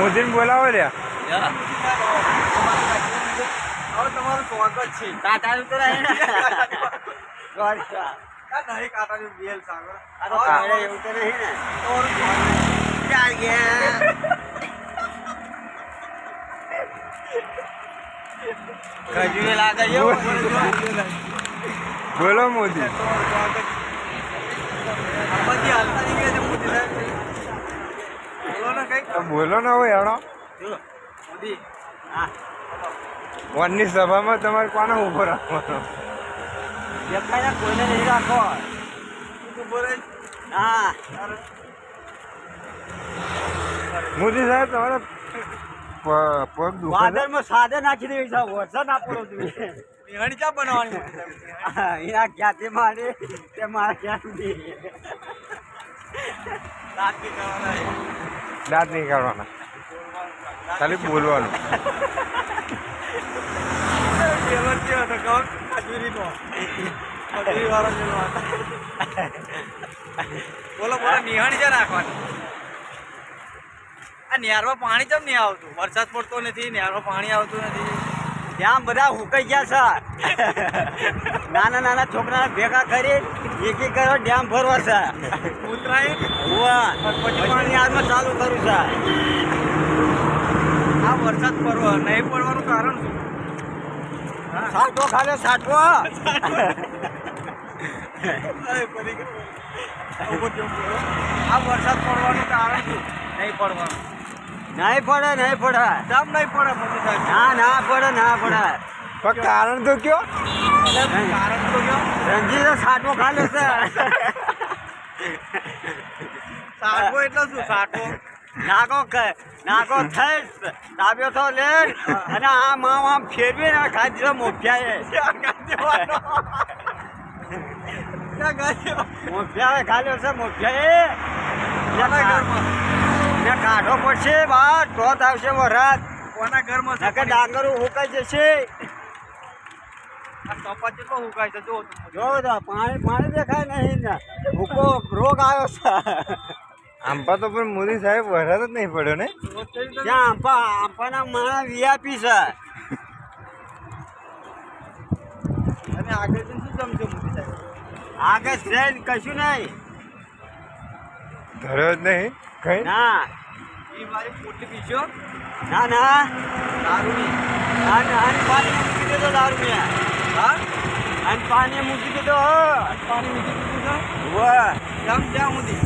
મોદીને બોલાવો લ્યા. હવે તમારું સ્વાગત છે. કાંટાનું તો રહે ને. સોરી આ નહીં કાંટાનું બેલ સાગર. આ તો કાંડે એવું તો નહીં ને. તમારું સ્વાગત. ચાલ ગયા. ખજૂરી લાગે છે એવું. બોલો મોદી. તમારું સ્વાગત. આ બધી હાલતા નીકળે છે મોદી સાહેબ. બોલો ને કંઈક. બોલો ને હોય હેણો. મોદી. હા વનની સભામાં તમારે કોને ઉભો રાખવાનો? દેખાય કોઈને નહીં રાખો. તું બોલે. હા મોદી સાહેબ તમારે પગ દુખે છે? વાદળમાં સાદે નાખી દેવી છે. વરસાદ ના પડો જોઈએ. નિહાળી ચા બનાવવાની મોદી સાહેબ. એના ક્યાંથી મારે તે મારા ક્યાં સુધી. દાંત બી કરવાના છે. દાંત નહીં કાઢવાના, ખાલી બોલવાનું. કેવળ કેવો હતો કહો? ખજૂરીનો. ખજૂરીવાળો જેવો હતો. બોલો બોલો નિહાળી છે નાખવાની. આ નહેરમાં પાણી કેમ નહીં આવતું? વરસાદ પડતો નથી, નહેરમાં પાણી આવતું નથી. ત્યાં બધા હુકાઈ ગયા છે. નાના નાના છોકરાને ભેગા કરી એક એક કરો ડેમ ભરવા છે. ઉતરાય પછી પાણી હાલમાં ચાલુ કરું છે. આ વરસાદ પડવા નહીં પડવાનું કારણ શું? સાટો ખાલે સાટો. અરે ફરી ગયો. ઉભો થયો, બોલો. આ વરસાદ પડવાનું કારણ શું? નહીં પડવાનું. નહીં પડે નહીં પડે. કેમ નહીં પડે મોદી સાહેબ? ના ના પડે ના પડે. પણ કારણ તો કયો? કારણ તો કયો? રંજીતો સાટો ખાલે છે. સાટવો એટલે શું? સાટવો નાકો થઈ તાબ્યો તો લે અને આમ આમ આમ ફેરવી ને ખાઈ દીધો મોફિયાએ. મોફિયાએ ખાલ્યો છે મોફિયાએ. કોના ઘરમાં? ને કાઢો પડશે બહાર તો જ આવશે વરસાદ. કોના ઘરમાં છે? નકર ડાંગરો હુકાઈ જશે. આ કપાસ કેટલો હુકાય છે જો તમે. જો તો પાણી પાણી દેખાય નહીં ને ભૂકો રોગ આવ્યો છે. આંબા તો પણ મોદી સાહેબ વરસાદ જ નહીં પડ્યો ને. ત્યાં આંપાના માણસ વીઆઈપી છે. અને આગળ શું સમજો મોદી સાહેબ? આગળ ટ્રેન કશું નહીં. ધર્યો જ નહીં કઈ. ના એ મારી પોટલી પીછો ના ના દારૂની. અને પાણી મૂકી દીધો દારૂ મેં. હા? અને પાણી મૂકી દીધો. પાણી મૂકી દીધું છે? વાહ કેમ જ્યાં સુધી?